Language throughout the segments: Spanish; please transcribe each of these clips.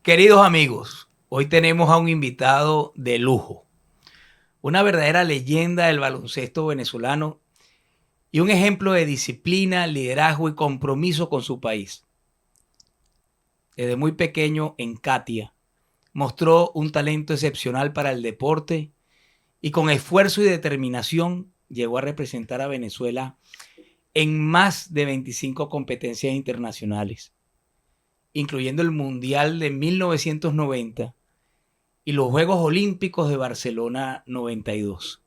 Queridos amigos, hoy tenemos a un invitado de lujo, una verdadera leyenda del baloncesto venezolano y un ejemplo de disciplina, liderazgo y compromiso con su país. Desde muy pequeño en Katia, mostró un talento excepcional para el deporte y con esfuerzo y determinación llegó a representar a Venezuela en más de 25 competencias internacionales, incluyendo el Mundial de 1990 y los Juegos Olímpicos de Barcelona 92.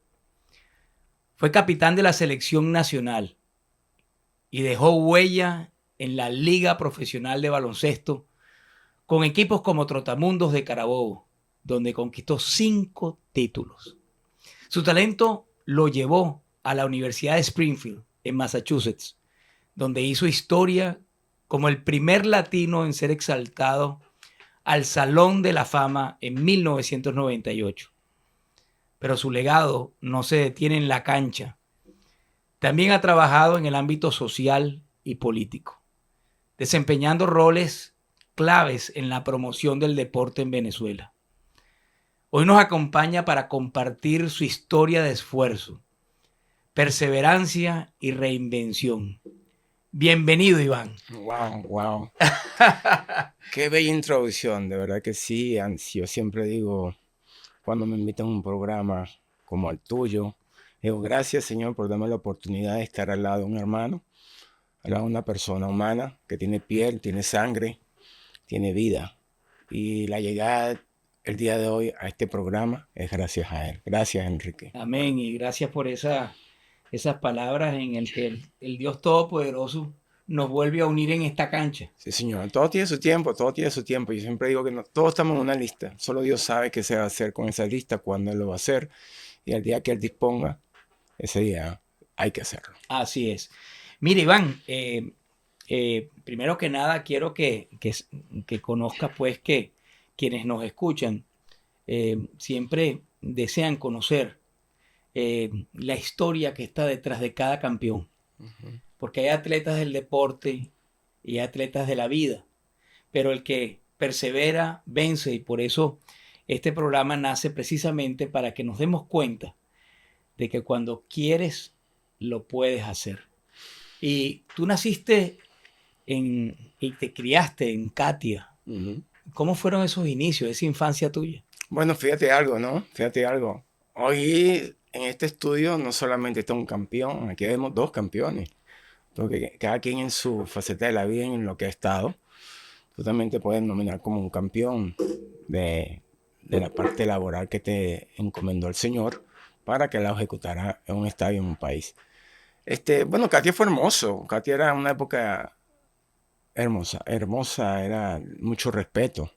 Fue capitán de la selección nacional y dejó huella en la Liga Profesional de Baloncesto con equipos como Trotamundos de Carabobo, donde conquistó 5 títulos. Su talento lo llevó a la Universidad de Springfield, en Massachusetts, donde hizo historia como el primer latino en ser exaltado al Salón de la Fama en 1998. Pero su legado no se detiene en la cancha. También ha trabajado en el ámbito social y político, desempeñando roles claves en la promoción del deporte en Venezuela. Hoy nos acompaña para compartir su historia de esfuerzo, perseverancia y reinvención. Bienvenido, Iván. Wow. Qué bella introducción, de verdad que sí. Yo siempre digo, cuando me invitan a un programa como el tuyo, digo, gracias, Señor, por darme la oportunidad de estar al lado de un hermano, al lado de una persona humana que tiene piel, tiene sangre, tiene vida. Y la llegada el día de hoy a este programa es gracias a él. Gracias, Enrique. Amén. Y gracias por esas palabras en el que el Dios Todopoderoso nos vuelve a unir en esta cancha. Sí, Señor. Todo tiene su tiempo, todo tiene su tiempo. Yo siempre digo que todos estamos en una lista. Solo Dios sabe qué se va a hacer con esa lista, cuándo Él lo va a hacer. Y el día que Él disponga, ese día hay que hacerlo. Así es. Mire, Iván, primero que nada quiero que conozcas pues que quienes nos escuchan siempre desean conocer la historia que está detrás de cada campeón. Porque hay atletas del deporte y hay atletas de la vida, pero el que persevera vence, y por eso este programa nace precisamente para que nos demos cuenta de que cuando quieres lo puedes hacer. Y tú naciste y te criaste en Katia. ¿Cómo fueron esos inicios, esa infancia tuya? Bueno, fíjate algo, ¿no? Fíjate algo. Hoy en este estudio no solamente está un campeón, aquí vemos dos campeones. Porque cada quien en su faceta de la vida, en lo que ha estado, tú también te puedes nominar como un campeón de la parte laboral que te encomendó el Señor para que la ejecutara en un estadio, en un país. Bueno, Katia fue hermoso. Katia era una época hermosa, era mucho respeto.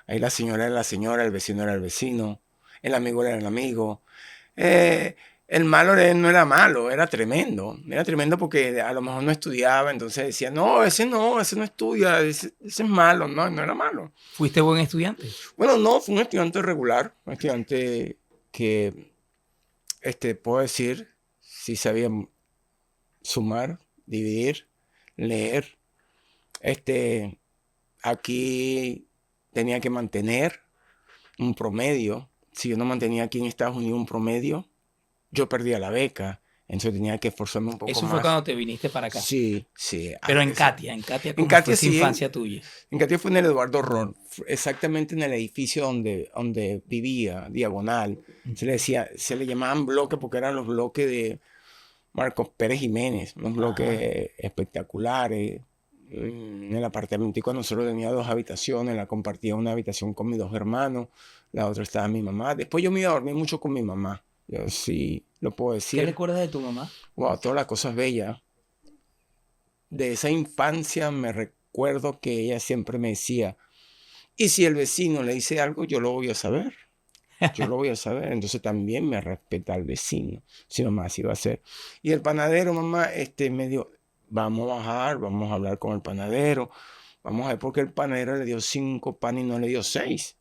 Ahí la señora era la señora, el vecino era el vecino, el amigo era el amigo. El malo no era malo, era tremendo. Era tremendo porque a lo mejor no estudiaba, entonces decía, no, ese no estudia, ese es malo. No era malo. ¿Fuiste buen estudiante? Bueno, no, fue un estudiante regular, un estudiante que, puedo decir, sí sabía sumar, dividir, leer. Aquí tenía que mantener un promedio. Si yo no mantenía aquí en Estados Unidos un promedio, yo perdía la beca. Entonces tenía que esforzarme un poco más. Eso fue cuando te viniste para acá. Sí. Pero en Katia, ¿cómo fue esa infancia tuya? En Katia fue en el Eduardo Ron, exactamente en el edificio donde vivía, diagonal. Se le llamaban bloques porque eran los bloques de Marcos Pérez Jiménez, unos bloques espectaculares. En el apartamento nosotros tenía 2 habitaciones, la compartía una habitación con mis 2 hermanos, la otra estaba mi mamá. Después yo me iba a dormir mucho con mi mamá, yo sí lo puedo decir. ¿Qué recuerdas de tu mamá? Wow, todas las cosas bellas. De esa infancia me recuerdo que ella siempre me decía, y si el vecino le dice algo, yo lo voy a saber. Yo lo voy a saber, entonces también me respeta al vecino. Si mamá así va a ser. Y el panadero, mamá, me dio, vamos a bajar, vamos a hablar con el panadero, vamos a ver por qué el panadero le dio 5 panes y no le dio 6.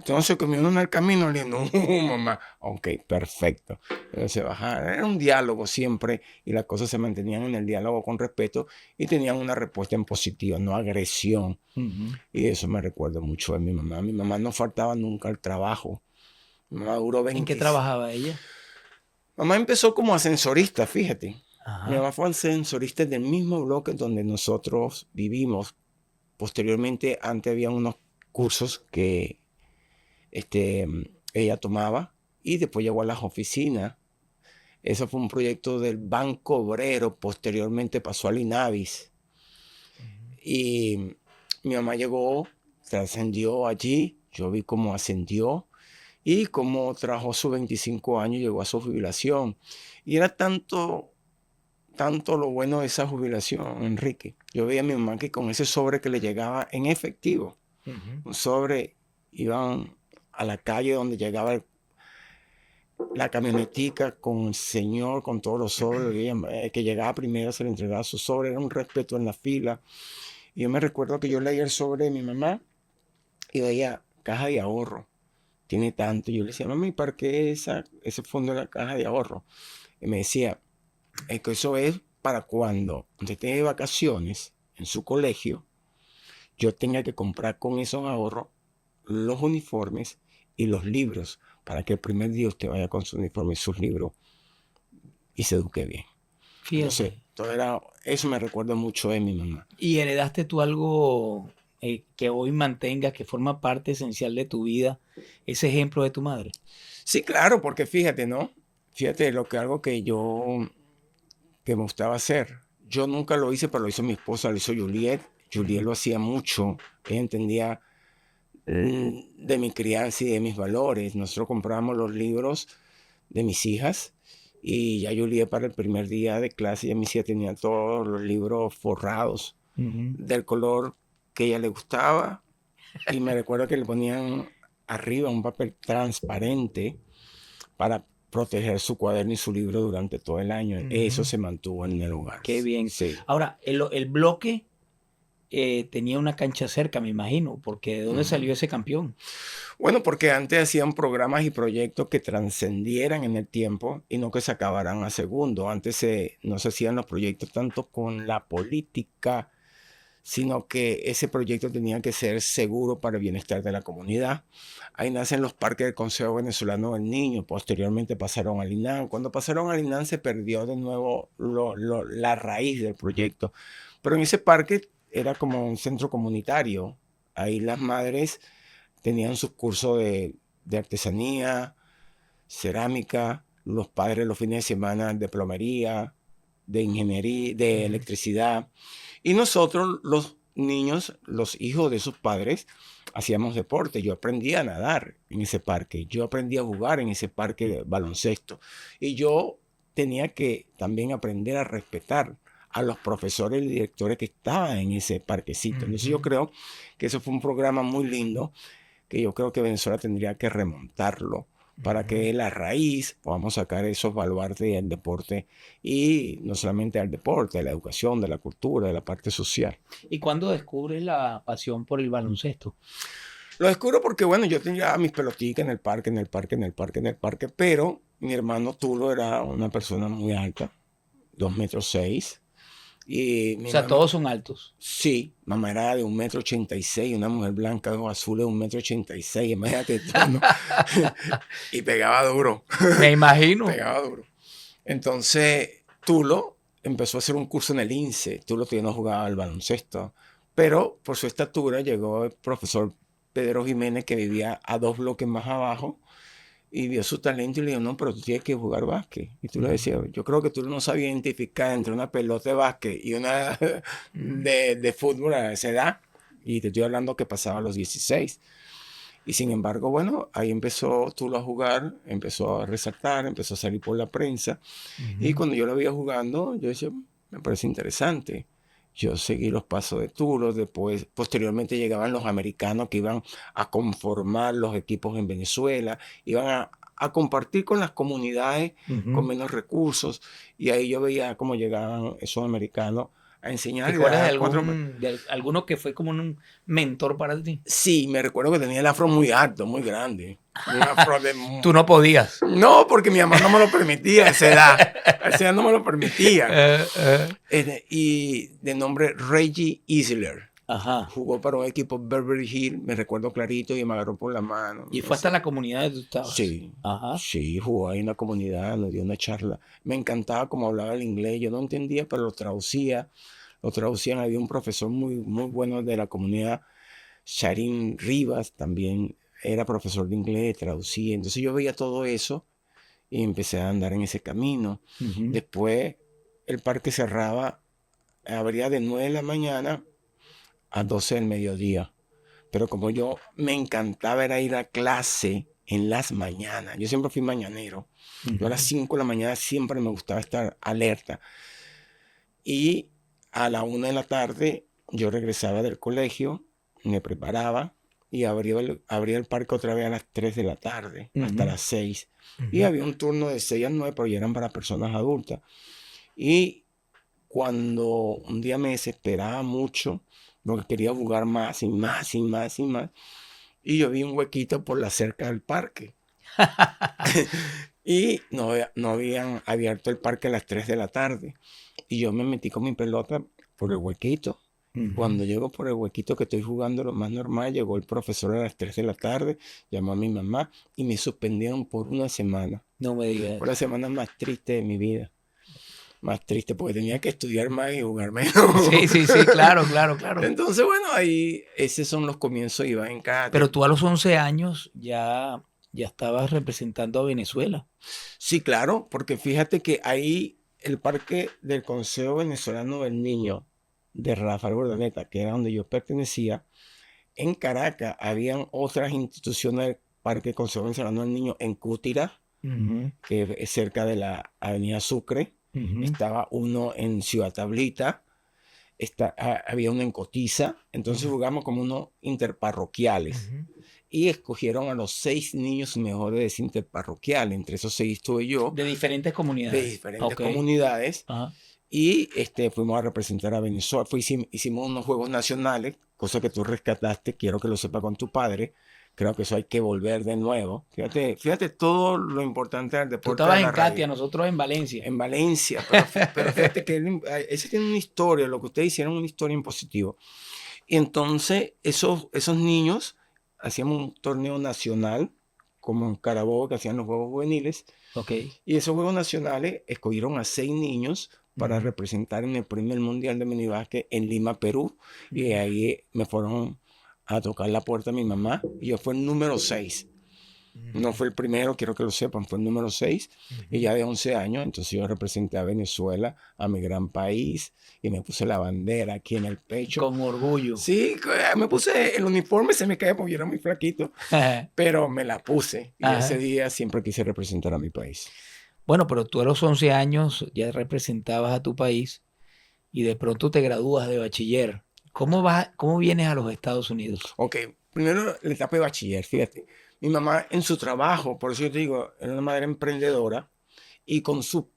¿Usted no se comió uno en el camino? Le dije, no, mamá. Ok, perfecto. Entonces se bajaba. Era un diálogo siempre y las cosas se mantenían en el diálogo con respeto y tenían una respuesta en positivo, no agresión. Y eso me recuerdo mucho de mi mamá. Mi mamá no faltaba nunca al trabajo. Mi mamá duró ¿En qué 20. trabajaba ella? Mamá empezó como ascensorista, fíjate. Mi Ajá. mamá fue ascensorista del mismo bloque donde nosotros vivimos. Posteriormente, antes había unos cursos que este, ella tomaba y después llegó a las oficinas. Eso fue un proyecto del Banco Obrero. Posteriormente pasó al INAVIS. Y mi mamá llegó, trascendió allí. Yo vi cómo ascendió y cómo trabajó sus 25 años, llegó a su jubilación. Y era tanto lo bueno de esa jubilación, Enrique. Yo veía a mi mamá que con ese sobre que le llegaba en efectivo, un sobre, iban a la calle donde llegaba la camionetica con el señor, con todos los sobres, y ella, que llegaba primero se le entregaba su sobre, era un respeto en la fila. Y yo me recuerdo que yo leía el sobre de mi mamá y veía caja de ahorro, tiene tanto. Yo le decía, mami, ¿para qué ese fondo de la caja de ahorro? Y me decía, es que eso es para cuando usted tiene vacaciones en su colegio, yo tenga que comprar con esos ahorros los uniformes y los libros para que el primer día usted vaya con su uniforme y sus libros y se eduque bien. Entonces, Fíjate. eso me recuerda mucho de mi mamá. ¿Y heredaste tú algo que hoy mantengas, que forma parte esencial de tu vida, ese ejemplo de tu madre? Sí, claro, porque fíjate, ¿no? Fíjate algo que me gustaba hacer. Yo nunca lo hice, pero lo hizo mi esposa, lo hizo Juliet. Juliet lo hacía mucho. Ella entendía de mi crianza y de mis valores. Nosotros comprábamos los libros de mis hijas y ya Juliet para el primer día de clase, ya mis hijas tenían todos los libros forrados Ujú. del color que a ella le gustaba y me recuerdo que le ponían arriba un papel transparente para proteger su cuaderno y su libro durante todo el año. Eso Ujú. se mantuvo en el hogar. Qué bien. Sí. Ahora, el bloque tenía una cancha cerca, me imagino, porque ¿de dónde salió ese campeón? Bueno, porque antes hacían programas y proyectos que trascendieran en el tiempo y no que se acabaran a segundo. Antes no se hacían los proyectos tanto con la política, sino que ese proyecto tenía que ser seguro para el bienestar de la comunidad. Ahí nacen los parques del Consejo Venezolano del Niño, posteriormente pasaron al INAN. Cuando pasaron al INAN se perdió de nuevo la raíz del proyecto, pero en ese parque era como un centro comunitario. Ahí las madres tenían sus cursos de artesanía, cerámica, los padres los fines de semana de plomería, de ingeniería, de Ujú. electricidad. Y nosotros, los niños, los hijos de sus padres, hacíamos deporte. Yo aprendí a nadar en ese parque. Yo aprendí a jugar en ese parque de baloncesto. Y yo tenía que también aprender a respetar a los profesores y directores que estaban en ese parquecito. Entonces yo Ujú. creo que eso fue un programa muy lindo que yo creo que Venezuela tendría que remontarlo para que Ujú. de la raíz podamos sacar esos baluartes del deporte y no solamente al deporte, de la educación, de la cultura, de la parte social. ¿Y cuándo descubres la pasión por el baloncesto? Lo descubro porque, bueno, yo tenía mis pelotitas en el parque, en el parque, en el parque, en el parque, pero mi hermano Tulo era una persona muy alta, 2,6 metros, y O mi sea, mamá, todos son altos. sí, mamá era de 1,86 m, una mujer blanca, ojos azules de 1,86 m, imagínate tú, ¿no? Y pegaba duro, Me imagino. pegaba duro. Entonces, Tulo empezó a hacer un curso en el INSE. Tulo todavía no jugaba al baloncesto, pero por su estatura llegó el profesor Pedro Jiménez, que vivía a 2 bloques más abajo, y vio su talento y le dijo, no, pero tú tienes que jugar básquet. Y tú le Ujú. decías, yo creo que tú no sabías identificar entre una pelota de básquet y una Ujú. de fútbol a esa edad. Y te estoy hablando que pasaba a los 16. Y sin embargo, bueno, ahí empezó Tulo a jugar, empezó a resaltar, empezó a salir por la prensa. Y Ujú. cuando yo lo veía jugando, yo decía, me parece interesante. Yo seguí los pasos de Tulo, después, posteriormente llegaban los americanos que iban a conformar los equipos en Venezuela, iban a compartir con las comunidades con Ujú. menos recursos, y ahí yo veía cómo llegaban esos americanos a enseñar. ¿Te Y acuerdas dar cuatro... de alguno que fue como un mentor para ti? Sí, me recuerdo que tenía el afro muy alto, muy grande. Un afro de... Tú no podías. No, porque mi mamá no me lo permitía a esa edad. A esa edad no me lo permitía. Y de nombre Reggie Isler. Ajá. Jugó para un equipo Beverly Hills, me recuerdo clarito, y me agarró por la mano. Y fue hasta la comunidad donde tú estabas. Sí, Ajá. sí, jugó ahí en la comunidad, nos dio una charla. Me encantaba cómo hablaba el inglés, yo no entendía, pero lo traducía. Lo traducían, había un profesor muy, muy bueno de la comunidad, Sharin Rivas, también era profesor de inglés, traducía. Entonces yo veía todo eso y empecé a andar en ese camino. Después el parque cerraba, abría de 9 de la mañana a 12 del mediodía. Pero como yo me encantaba era ir a clase en las mañanas, yo siempre fui mañanero. Yo a las 5 de la mañana siempre me gustaba estar alerta. Y a la 1 de la tarde yo regresaba del colegio, me preparaba y abría el parque otra vez a las 3 de la tarde, hasta las 6. Y había un turno de 6 a 9, pero ya eran para personas adultas. Y cuando un día me desesperaba mucho, porque quería jugar más y más y más y más, y yo vi un huequito por la cerca del parque. Y no habían abierto el parque a las 3 de la tarde. Y yo me metí con mi pelota por el huequito. Cuando llego por el huequito que estoy jugando, lo más normal, llegó el profesor a las 3 de la tarde, llamó a mi mamá y me suspendieron por una semana. No me digas. Fue la semana más triste de mi vida. Más triste porque tenía que estudiar más y jugar menos. Sí, claro. Entonces, bueno, ahí esos son los comienzos de Iván Encate. Pero tú a los 11 años ya estabas representando a Venezuela. Sí, claro, porque fíjate que ahí el parque del Consejo Venezolano del Niño de Rafael Urdaneta, que era donde yo pertenecía, en Caracas habían otras instituciones del Parque Consejo Venezolano del Niño en Cútira, que es cerca de la Avenida Sucre. Estaba uno en Ciudad Tablita, había uno en Cotiza. Entonces jugamos como unos interparroquiales. Y escogieron a los 6 niños mejores de interparroquial. Entre esos 6 estuve yo. De diferentes comunidades. De diferentes comunidades. Ajá. Y fuimos a representar a Venezuela. Hicimos unos juegos nacionales, cosa que tú rescataste. Quiero que lo sepa con tu padre. Creo que eso hay que volver de nuevo. Fíjate todo lo importante del deporte. Tú estabas en Catia, nosotros en Valencia. En Valencia, pero fíjate que ese tiene una historia, lo que ustedes hicieron, una historia en positivo. Y entonces esos niños hacíamos un torneo nacional, como en Carabobo, que hacían los Juegos Juveniles. Y esos Juegos Nacionales escogieron a 6 niños para representar en el primer Mundial de Minibásquet en Lima, Perú. Y ahí me fueron a tocar la puerta a mi mamá. Y yo fui el número 6. No fue el primero, quiero que lo sepan, fue el número 6. Y ya de 11 años, entonces yo representé a Venezuela, a mi gran país, y me puse la bandera aquí en el pecho. Con orgullo. Sí, me puse el uniforme, se me cae porque yo era muy flaquito, pero me la puse. Y ese día siempre quise representar a mi país. Bueno, pero tú a los 11 años ya representabas a tu país y de pronto te gradúas de bachiller. ¿Cómo vienes a los Estados Unidos? Ok, primero la etapa de bachiller, fíjate. Mi mamá en su trabajo, por eso yo te digo, era una madre emprendedora y con su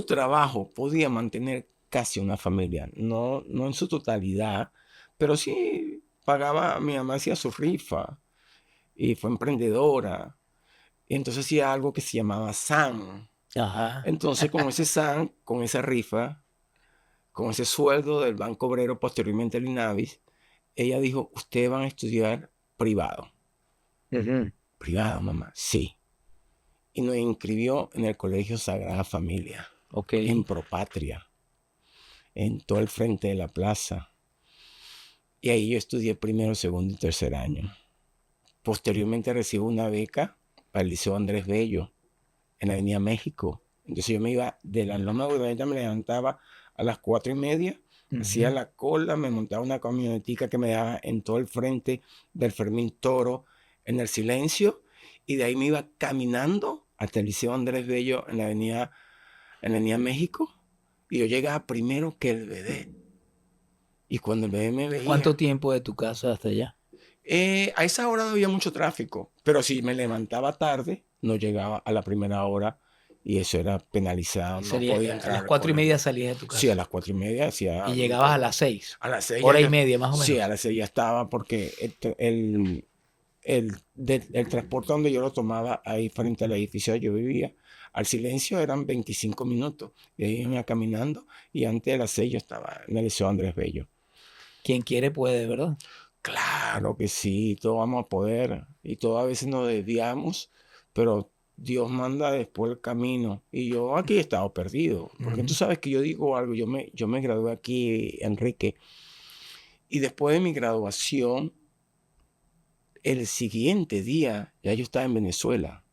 trabajo podía mantener casi una familia. No en su totalidad, pero sí pagaba, mi mamá hacía su rifa y fue emprendedora. Y entonces hacía algo que se llamaba SAN. Entonces con ese SAN, con esa rifa, con ese sueldo del Banco Obrero, posteriormente el INAVIS, ella dijo, ustedes van a estudiar privado. Privado, mamá, sí. Y nos inscribió en el Colegio Sagrada Familia, en Propatria, en todo el frente de la plaza. Y ahí yo estudié primero, segundo y tercer año. Posteriormente recibo una beca para el Liceo Andrés Bello, en la Avenida México. Entonces yo me iba de la Loma de Urdaneta, me levantaba a las 4:30, hacía la cola, me montaba una camionetica que me daba en todo el frente del Fermín Toro, en el Silencio, y de ahí me iba caminando hasta el Liceo Andrés Bello en la Avenida México, y yo llegaba primero que el bebé. Y cuando el bebé me veía... ¿Cuánto tiempo de tu casa hasta allá? A esa hora no había mucho tráfico, pero si me levantaba tarde, no llegaba a la primera hora y eso era penalizado, no Sería, podía a entrar las al 4:30 colegio. salías de tu casa. Sí, a las 4:30 hacía... Y llegabas a las 6. A las 6 Hora y media, más o menos. Sí, a las 6 ya estaba porque el transporte donde yo lo tomaba ahí frente al edificio donde yo vivía, al Silencio eran 25 minutos. Y ahí iba caminando y antes de las 6 yo estaba en el Liceo Andrés Bello. Quien quiere puede, ¿verdad? Claro que sí, todos vamos a poder y todos a veces nos desviamos, pero Dios manda después el camino y yo aquí he estado perdido, porque tú sabes que yo digo algo, yo me gradué aquí, Enrique, y después de mi graduación, el siguiente día ya yo estaba en Venezuela.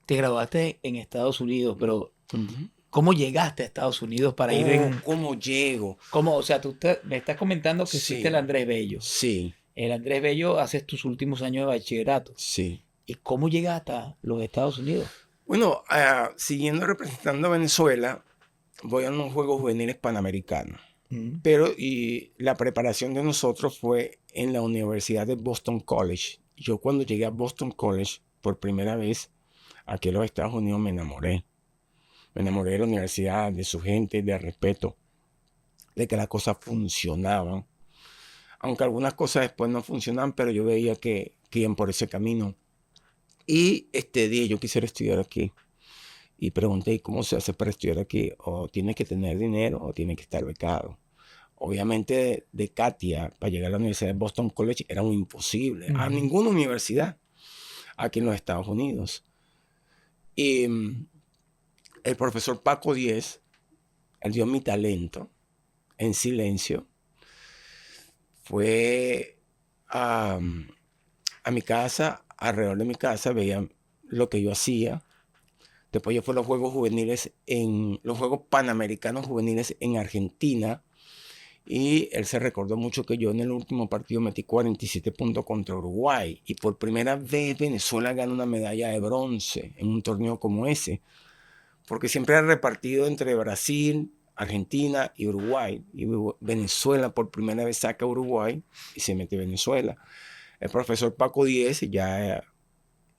Te graduaste en Estados Unidos, pero Ujú. ¿cómo llegaste a Estados Unidos para ir en... ¿Cómo llego? ¿Cómo? O sea, me estás comentando que fuiste el Sí, Andrés Bello. sí, El Andrés Bello haces tus últimos años de bachillerato. sí. ¿Y cómo llegaste a los Estados Unidos? Bueno, siguiendo representando a Venezuela, voy a unos Juegos Juveniles Panamericanos. Mm. Pero y la preparación de nosotros fue en la Universidad de Boston College. Yo cuando llegué a Boston College por primera vez aquí en los Estados Unidos me enamoré. Me enamoré de la universidad, de su gente, de respeto, de que las cosas funcionaban. Aunque algunas cosas después no funcionaban, pero yo veía que iban por ese camino. Y este día yo quisiera estudiar aquí. Y pregunté, ¿y cómo se hace para estudiar aquí? O tiene que tener dinero o tiene que estar becado. Obviamente de Katia, para llegar a la Universidad de Boston College era un imposible. A ninguna universidad aquí en los Estados Unidos. Y el profesor Paco Díez, él dio mi talento en silencio. Fue a mi casa, alrededor de mi casa, veía lo que yo hacía. Después yo fui a los Juegos Juveniles, los Juegos Panamericanos Juveniles en Argentina. Y él se recordó mucho que yo en el último partido metí 47 puntos contra Uruguay. Y por primera vez Venezuela gana una medalla de bronce en un torneo como ese. Porque siempre era repartido entre Brasil, Argentina y Uruguay. Y Venezuela por primera vez saca a Uruguay y se mete Venezuela. El profesor Paco Díez ya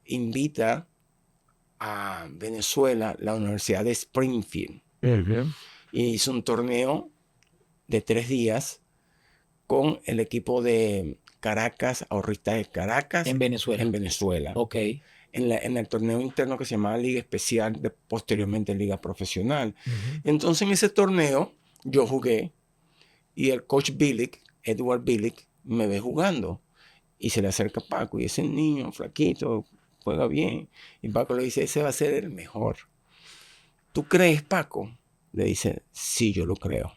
invita a Venezuela, la Universidad de Springfield. Y hizo un torneo de 3 días con el equipo de Caracas, Ahorristas de Caracas. En Venezuela. En Venezuela. Ok. En el torneo interno que se llamaba Liga Especial, posteriormente Liga Profesional. Entonces en ese torneo yo jugué y el coach Bilic, Edward Bilic, me ve jugando y se le acerca a Paco y ese niño flaquito juega bien. Y Paco le dice, ese va a ser el mejor. ¿Tú crees, Paco? Le dice, sí, yo lo creo.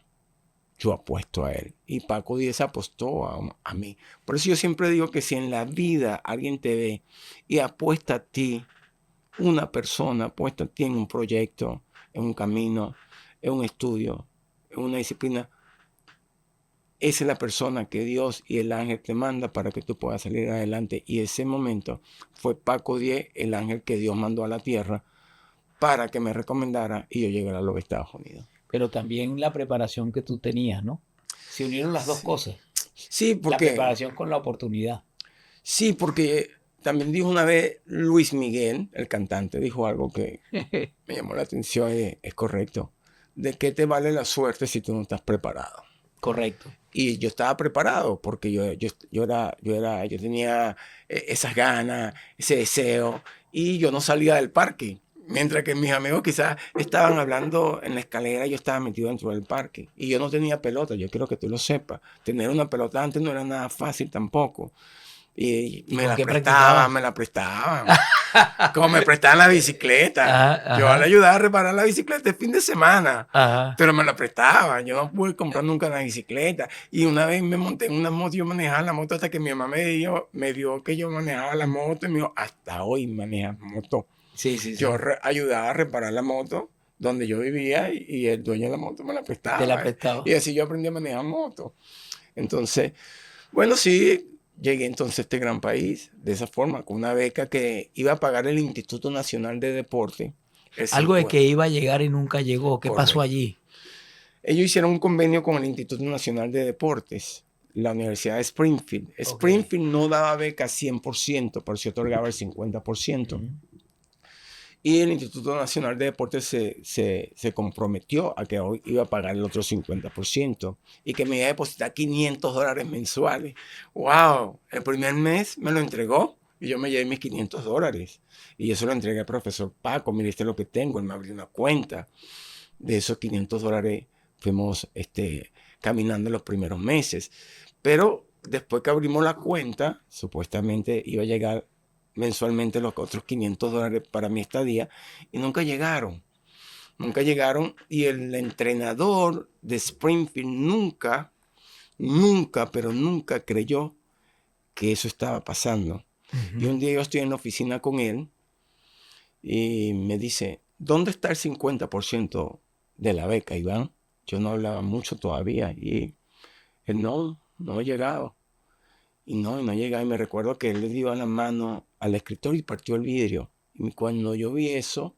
Yo apuesto a él. Y Paco Díez apostó a mí. Por eso yo siempre digo que si en la vida alguien te ve y apuesta a ti, una persona apuesta a ti en un proyecto, en un camino, en un estudio, en una disciplina, esa es la persona que Dios y el ángel te manda para que tú puedas salir adelante. Y ese momento fue Paco Díez, el ángel que Dios mandó a la tierra para que me recomendara y yo llegara a los Estados Unidos. Pero también la preparación que tú tenías, ¿no? Se unieron las dos cosas. Sí, La porque... preparación con la oportunidad. Sí, porque también dijo una vez Luis Miguel, el cantante, dijo algo que me llamó la atención y es correcto. ¿De qué te vale la suerte si tú no estás preparado? Correcto. Y yo estaba preparado porque yo tenía esas ganas, ese deseo, y yo no salía del parque. Mientras que mis amigos quizás estaban hablando en la escalera, yo estaba metido dentro del parque. Y yo no tenía pelota, yo quiero que tú lo sepas. Tener una pelota antes no era nada fácil tampoco. Y me la prestaban. Como me prestaban la bicicleta. Ajá, Yo ajá. le ayudaba a reparar la bicicleta el fin de semana. Ajá. Pero me la prestaban. Yo no pude comprar nunca una bicicleta. Y una vez me monté en una moto, yo manejaba la moto hasta que mi mamá me vio que yo manejaba la moto y me dijo, hasta hoy manejas moto. Sí, sí, sí. Yo ayudaba a reparar la moto donde yo vivía y el dueño de la moto me la prestaba. Te la prestaba. Y así yo aprendí a manejar moto. Entonces, bueno, sí, llegué entonces a este gran país de esa forma, con una beca que iba a pagar el Instituto Nacional de Deporte. Algo de que iba a llegar y nunca llegó. ¿Qué pasó allí? Ellos hicieron un convenio con el Instituto Nacional de Deportes, la Universidad de Springfield. Springfield no daba beca 100%, pero sí otorgaba el 50%. Y el Instituto Nacional de Deportes se comprometió a que hoy iba a pagar el otro 50% y que me iba a depositar $500 mensuales. ¡Wow! El primer mes me lo entregó y yo me llevé mis $500. Y yo se lo entregué al profesor Paco. Mire, este es lo que tengo. Él me abrió una cuenta. De esos $500 fuimos caminando los primeros meses. Pero después que abrimos la cuenta, supuestamente iba a llegar mensualmente los otros $500 para mi estadía y nunca llegaron. Nunca llegaron y el entrenador de Springfield nunca, pero nunca creyó que eso estaba pasando. Y un día yo estoy en la oficina con él y me dice, ¿dónde está el 50% de la beca, Iván? Yo no hablaba mucho todavía y él no ha llegado. Y no llegaba. Y me recuerdo que él le dio la mano al escritor y partió el vidrio. Y cuando yo vi eso,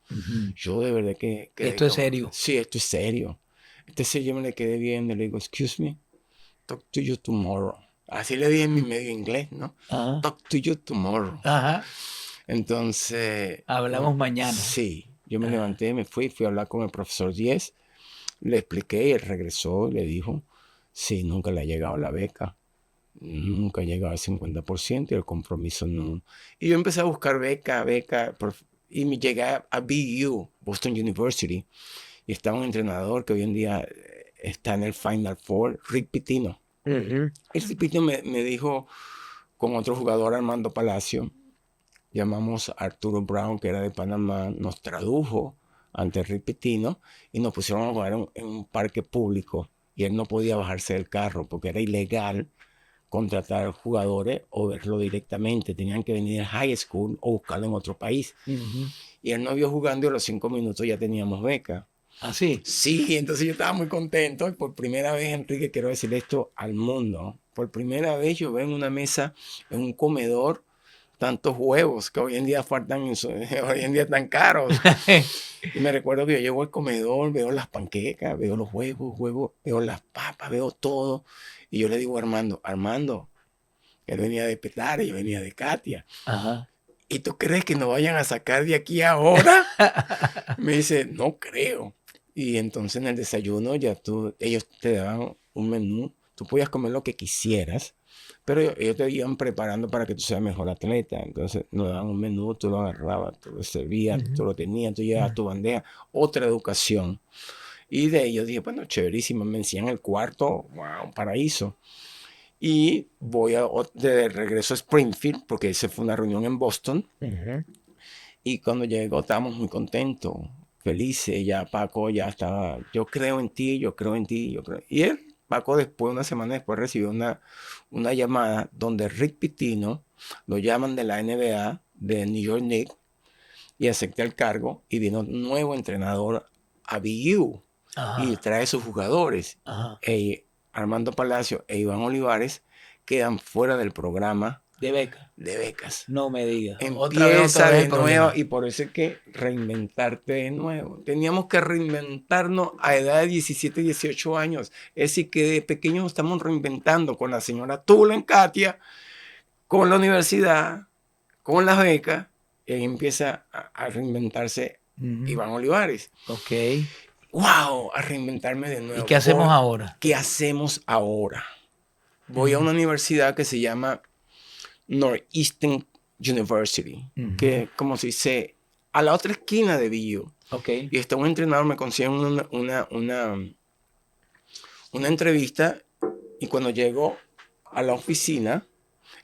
yo de verdad que quedé Esto es como, serio. sí, esto es serio. Entonces yo me le quedé viendo y le digo, excuse me, talk to you tomorrow. Así le dije en mi medio inglés, ¿no? Ajá. Talk to you tomorrow. Ajá. Entonces, Hablamos mañana. sí, yo me Ajá. levanté, me fui a hablar con el profesor 10, le expliqué y él regresó y le dijo, sí, nunca le ha llegado la beca. Nunca llegaba al 50% y el compromiso no. Y yo empecé a buscar beca, y me llegué a BU, Boston University, y estaba un entrenador que hoy en día está en el Final Four, Rick Pitino. El Rick Pitino me dijo con otro jugador, Armando Palacio, llamamos a Arturo Brown, que era de Panamá, nos tradujo ante Rick Pitino y nos pusieron a jugar en un parque público y él no podía bajarse del carro porque era ilegal contratar jugadores o verlo directamente. Tenían que venir a high school o buscarlo en otro país. Y él nos vio jugando y a los 5 minutos ya teníamos beca. ¿Ah, sí? Sí, entonces yo estaba muy contento y por primera vez, Enrique, quiero decir esto al mundo. Por primera vez yo veo en una mesa, en un comedor, tantos huevos que hoy en día faltan, hoy en día están caros. Y me recuerdo que yo llego al comedor, veo las panquecas, veo los huevos, veo las papas, veo todo. Y yo le digo a Armando, él venía de Petare, yo venía de Katia. Ajá. ¿Y tú crees que nos vayan a sacar de aquí ahora? Me dice, no creo. Y entonces en el desayuno ellos te daban un menú, tú podías comer lo que quisieras, pero ellos te iban preparando para que tú seas mejor atleta. Entonces nos daban un menú, tú lo agarrabas, tú lo servías, tú lo tenías, tú llevabas tu bandeja, otra educación. Y de ellos dije, bueno, chéverísimo, me enseñan el cuarto, wow, un paraíso. Y voy de regreso a Springfield, porque esa fue una reunión en Boston. Y cuando llegó estábamos muy contentos, felices. Ya Paco ya estaba, yo creo en ti, yo creo en ti, yo creo. Y él, Paco después, una semana después, recibió una llamada donde Rick Pitino lo llaman de la NBA, de New York Knicks, y acepté el cargo y vino un nuevo entrenador a BU y trae sus jugadores. Armando Palacio e Iván Olivares quedan fuera del programa De beca. de becas. No me digas. Empieza vez de el nuevo problema. y por eso es que reinventarte de nuevo. Teníamos que reinventarnos a edad de 17, 18 años. Es decir, que de pequeños estamos reinventando con la señora Tula en Katia, con la universidad, con las becas, y ahí empieza a reinventarse Iván Olivares. Ok. ¡Wow! A reinventarme de nuevo. ¿Y qué hacemos ahora? ¿Qué hacemos ahora? Voy a una universidad que se llama Northeastern University, que como se dice, a la otra esquina de BU. Ok. Y está un entrenador, me consigue una entrevista y cuando llego a la oficina,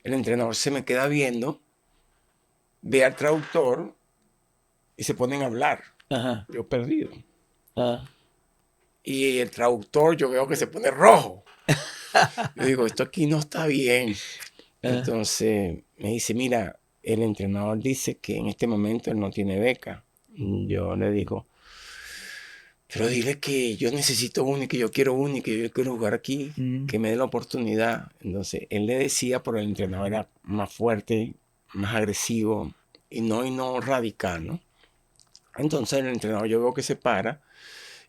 el entrenador se me queda viendo, ve al traductor y se ponen a hablar. Ajá. Yo perdido. Ajá. Y el traductor yo veo que se pone rojo. Yo digo, esto aquí no está bien. Entonces me dice, mira, el entrenador dice que en este momento él no tiene beca. Yo le digo, pero dile que yo necesito uno y que yo quiero uno y que yo quiero jugar aquí, que me dé la oportunidad. Entonces él le decía, pero el entrenador era más fuerte, más agresivo y no radical, ¿no? Entonces el entrenador yo veo que se para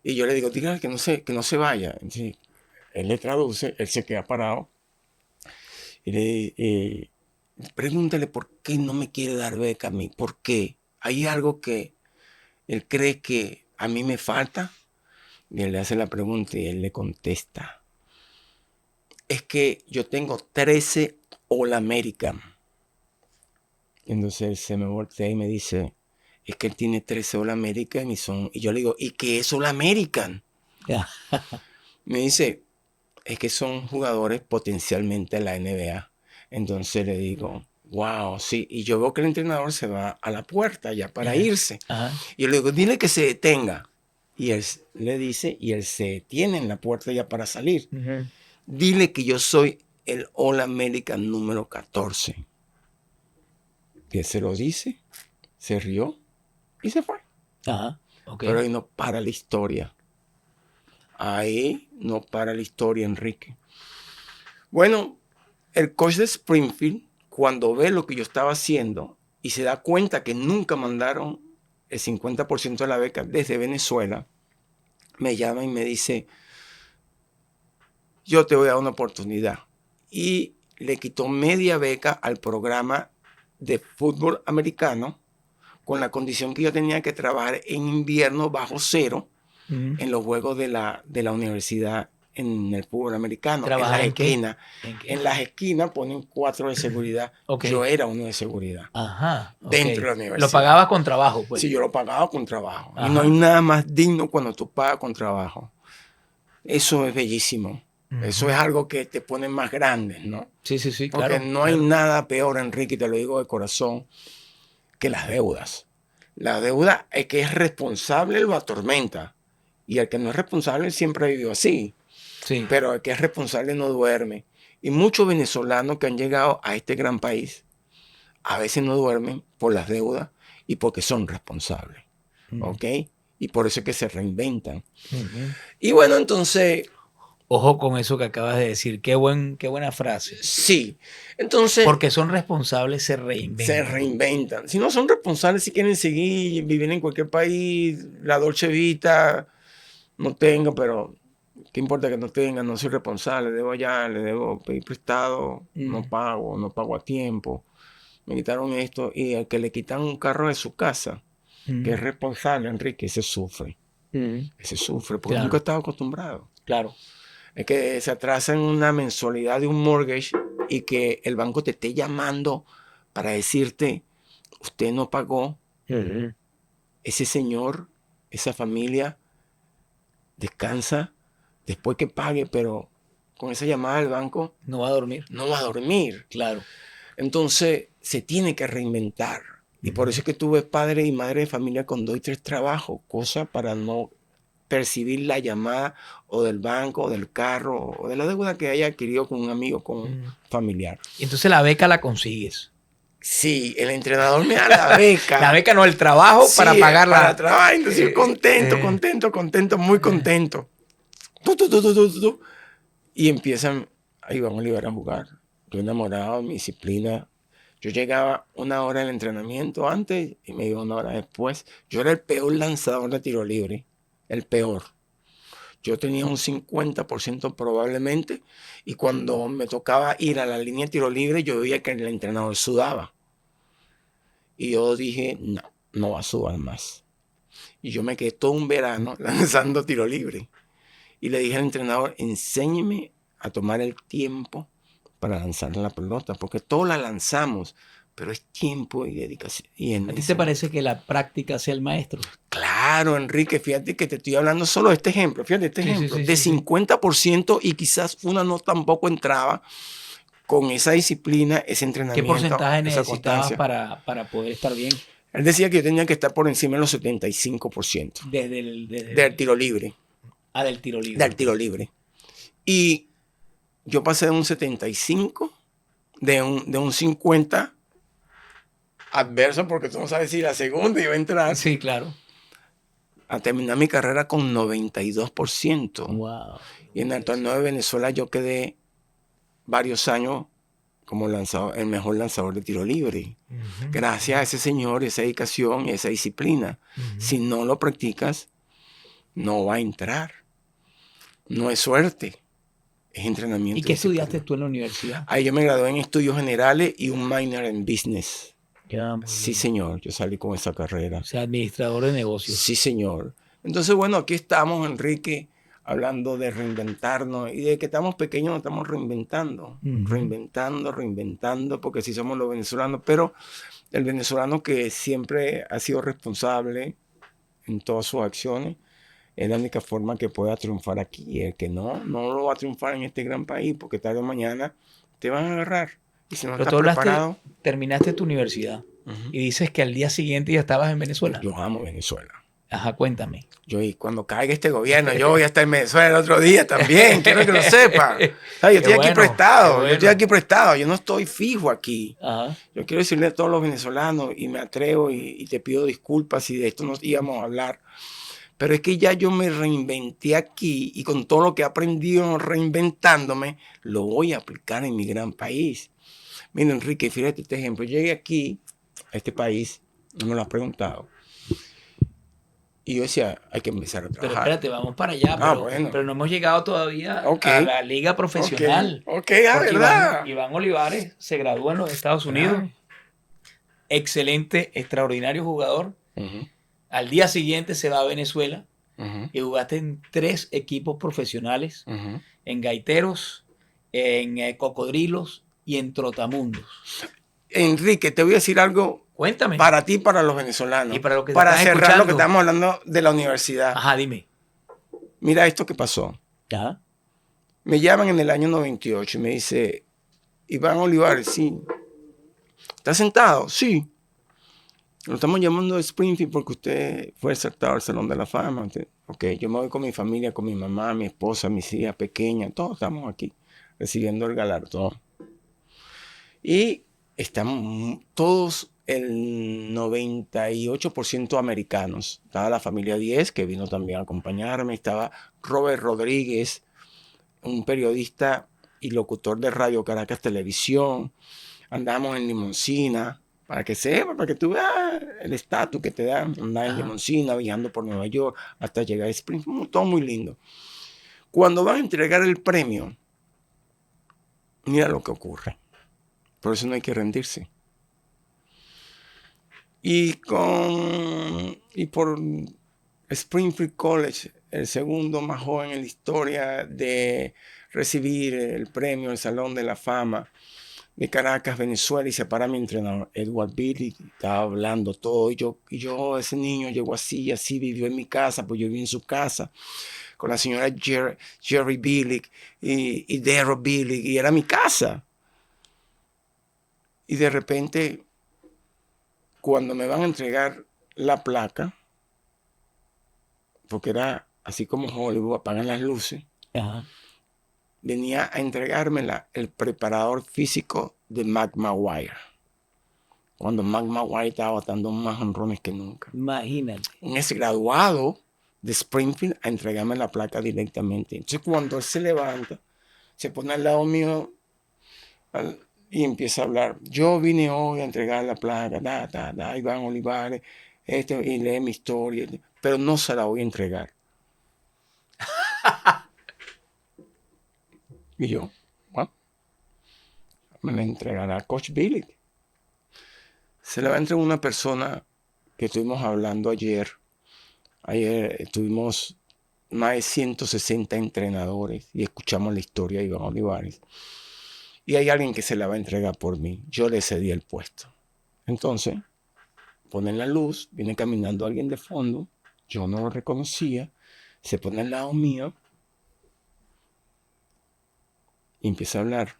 y yo le digo, dígale que no se vaya. Entonces, él le traduce, él se queda parado y pregúntale por qué no me quiere dar beca a mí, por qué. Hay algo que Él cree que a mí me falta. Y él le hace la pregunta y él le contesta. Es que yo tengo 13 All American. Entonces él se me voltea y me dice, es que él tiene 13 All American y yo le digo, ¿y qué es All American? Ya. Me dice, es que son jugadores potencialmente en la NBA. Entonces le digo, wow, sí. Y yo veo que el entrenador se va a la puerta ya para irse. Ajá. Y yo le digo, dile que se detenga. Y él le dice, y él se detiene en la puerta ya para salir. Ujú. Dile que yo soy el All American número 14. Que se lo dice, se rió y se fue. Ajá. Ok. Pero ahí no para la historia. Ahí no para la historia, Enrique. Bueno, el coach de Springfield, cuando ve lo que yo estaba haciendo y se da cuenta que nunca mandaron el 50% de la beca desde Venezuela, me llama y me dice, yo te voy a dar una oportunidad. Y le quitó media beca al programa de fútbol americano con la condición que yo tenía que trabajar en invierno bajo cero Ujú. en los juegos de la universidad en el fútbol americano. ¿Trabajar en qué? Esquinas. ¿En qué? En las esquinas ponen 4 de seguridad. Ok. Yo era uno de seguridad. Ajá. Ok. Dentro de la universidad. Lo pagabas con trabajo, pues. Sí, yo lo pagaba con trabajo. Ajá. Y no hay nada más digno cuando tú pagas con trabajo. Eso es bellísimo. Ujú. Eso es algo que te pone más grande, ¿no? Sí, sí, sí, Porque claro. no hay nada peor, Enrique, y te lo digo de corazón, que las deudas. La deuda, el que es responsable lo atormenta. Y el que no es responsable siempre ha vivido así. Sí. Pero el que es responsable no duerme. Y muchos venezolanos que han llegado a este gran país, a veces no duermen por las deudas y porque son responsables. Ujú. ¿Ok? Y por eso es que se reinventan. Ujú. Y bueno, entonces, Ojo con eso que acabas de decir. Qué buena frase. sí. Entonces, Porque son responsables, se se reinventan. reinventan. Si no son responsables, si quieren seguir, vivir en cualquier país, la Dolce Vita, no tengo, pero ¿qué importa que no tenga? No soy responsable, debo allá, le debo pedir prestado, no pago a tiempo. Me quitaron esto y al que le quitan un carro de su casa, que es responsable, Enrique, ese sufre. Ujú. Ese sufre porque Claro. nunca estaba acostumbrado. Claro. Es que se atrasa en una mensualidad de un mortgage y que el banco te esté llamando para decirte, usted no pagó, Ujú. ese señor, esa familia, descansa después que pague, pero con esa llamada del banco No va a dormir. no va a dormir. Claro. Entonces se tiene que reinventar. Y por eso es que tú ves padre y madre de familia con 2 y 3 trabajos, cosa para no percibir la llamada o del banco, o del carro, o de la deuda que haya adquirido con un amigo, con un familiar. Y entonces la beca la consigues. Sí, el entrenador me da la beca. La beca no, el trabajo Sí, para pagarla. para trabajar. Entonces yo contento, muy contento. Tu. Y empiezan, ahí vamos a Oliver a jugar. Yo enamorado, mi disciplina. Yo llegaba 1 hora del entrenamiento antes y me iba 1 hora después. Yo era el peor lanzador de tiro libre. El peor. Yo tenía un 50% probablemente. Y cuando me tocaba ir a la línea de tiro libre, yo veía que el entrenador sudaba. Y yo dije, no va a sudar más. Y yo me quedé todo un verano lanzando tiro libre. Y le dije al entrenador, enséñeme a tomar el tiempo para lanzar la pelota, porque todos la lanzamos, pero es tiempo y dedicación. Y ¿A ti te parece que la práctica sea el maestro? Claro, Enrique, fíjate que te estoy hablando solo de este ejemplo, fíjate este ejemplo, de 50% y quizás una no tampoco entraba con esa disciplina, ese ¿Qué entrenamiento, porcentaje esa necesitabas constancia. para poder estar bien? Él decía que yo tenía que estar por encima de los 75% del tiro libre. Del tiro libre. Del tiro libre. Y yo pasé de un 75, de un 50 adverso, porque tú no sabes si la segunda iba a entrar, Sí, claro. a terminar mi carrera con 92%. Wow. Y en el torneo de Venezuela yo quedé varios años como el mejor lanzador de tiro libre. Ujú. Gracias a ese señor, esa dedicación y esa disciplina. Ujú. Si no lo practicas, no va a entrar. No es suerte, es entrenamiento. ¿Y qué y disciplina. estudiaste tú en la universidad? Ahí yo me gradué en estudios generales y un minor en business. Ok. Ah, muy Sí, bien. señor, yo salí con esa carrera. O sea, administrador de negocios. Sí, señor. Entonces, bueno, aquí estamos, Enrique, hablando de reinventarnos y de que estamos pequeños nos estamos reinventando, reinventando, porque sí somos los venezolanos, pero el venezolano que siempre ha sido responsable en todas sus acciones es la única forma que pueda triunfar aquí. El que no lo va a triunfar en este gran país, porque tarde o mañana te van a agarrar. Y si no Pero estás tú hablaste, preparado, terminaste tu universidad y dices que al día siguiente ya estabas en Venezuela. yo amo Venezuela. Ajá, cuéntame. Yo, y cuando caiga este gobierno, yo voy a estar en Venezuela el otro día también. Quiero que lo sepa. Yo Qué estoy aquí bueno, qué prestado. Yo estoy bueno. aquí prestado. Yo no estoy fijo aquí. Ajá. Yo quiero decirle a todos los venezolanos, y me atrevo y te pido disculpas si de esto no íbamos a hablar. Pero es que ya yo me reinventé aquí y con todo lo que he aprendido reinventándome, lo voy a aplicar en mi gran país. Mira, Enrique, fíjate este ejemplo. Yo llegué aquí, a este país, no me lo has preguntado. Y yo decía, hay que empezar a Pero trabajar. espérate, vamos para allá, Bueno. pero no hemos llegado todavía Ok, a la liga profesional. ok, Porque ¿verdad? Iván Olivares se graduó en los Estados Unidos. ¿Verdad? Excelente, extraordinario jugador. Ujú, Al día siguiente se va a Venezuela ujú, y jugaste en 3 equipos profesionales, ujú. en Gaiteros, en Cocodrilos y en Trotamundos. Enrique, te voy a decir algo Cuéntame. para ti y para los Y venezolanos. para los que te Para están cerrar lo que escuchando. estamos hablando de la universidad. Ajá, dime. Mira esto que pasó. Ajá. Me llaman en el año 98 y me dice, Iván Olivares, sí. ¿Está sentado? Sí. Lo estamos llamando de Springfield porque usted fue aceptado al Salón de la Fama. Ok, yo me voy con mi familia, con mi mamá, mi esposa, mis hijas pequeñas, todos estamos aquí recibiendo el galardón. Y estamos todos el 98% americanos. Estaba la familia 10, que vino también a acompañarme. Estaba Robert Rodríguez, un periodista y locutor de Radio Caracas Televisión. Andamos en Limoncina, para que sepa, para que tú veas el estatus que te dan. Andar en Limoncina, viajando por Nueva York, hasta llegar a Springfield. Todo muy lindo. Cuando van a entregar el premio, mira lo que ocurre. Por eso no hay que rendirse. Y por Springfield College, el segundo más joven en la historia de recibir el premio, el Salón de la Fama de Caracas, Venezuela, y se para mi entrenador, Edward Billy, estaba hablando todo, y yo, ese niño llegó así, vivió en mi casa, pues yo viví en su casa, con la señora Jerry Billy y Darryl Billy, y era mi casa. Y de repente, cuando me van a entregar la placa, porque era así como Hollywood, apagan las luces, Ajá. venía a entregármela el preparador físico de Mac Maguire. Cuando Mac Maguire estaba dando más honrones que nunca. Imagínate. Un ex graduado de Springfield a entregarme la placa directamente. Entonces cuando él se levanta, se pone al lado mío y empieza a hablar. Yo vine hoy a entregar la placa, Iván Olivares, y lee mi historia, pero no se la voy a entregar. Y yo, bueno, me la entregará Coach Billy. Se la va a entregar una persona que estuvimos hablando ayer. Ayer estuvimos más de 160 entrenadores y escuchamos la historia de Iván Olivares. Y hay alguien que se la va a entregar por mí. Yo le cedí el puesto. Entonces, ponen la luz, viene caminando alguien de fondo. Yo no lo reconocía. Se pone al lado mío y empieza a hablar.